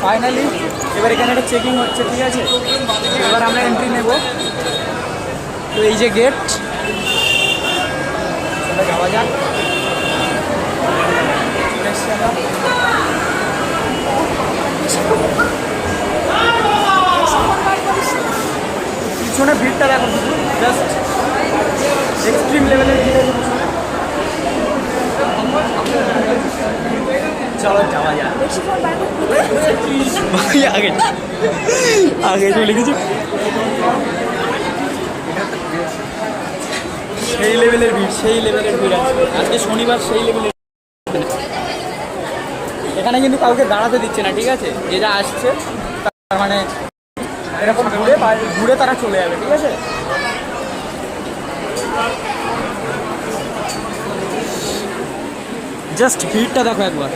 Finally এবার এখানে একটা চেকিং হচ্ছে, ঠিক আছে? এবার আমরা এন্ট্রি নেব। তো এই যে গেট, চলে যাওয়া যাক। পিছনে ভিড়টা দেখো, জাস্ট এক্সট্রিম লেভেলের ভিড় আছে পিছনে। চলো যাওয়া যাক। আগে আগে চলে গেছি, সেই লেভেলের ভিড়, সেই লেভেলের ভিড় আছে আজকে শনিবার, সেই লেভেলের। এখানে কিন্তু কাউকে দাঁড়াতে দিচ্ছে না, ঠিক আছে? যে যা আসছে তার মানে এরকম ঘুরে ঘুরে তারা চলে যাবে, ঠিক আছে? জাস্ট ভিড়টা দেখো একবার।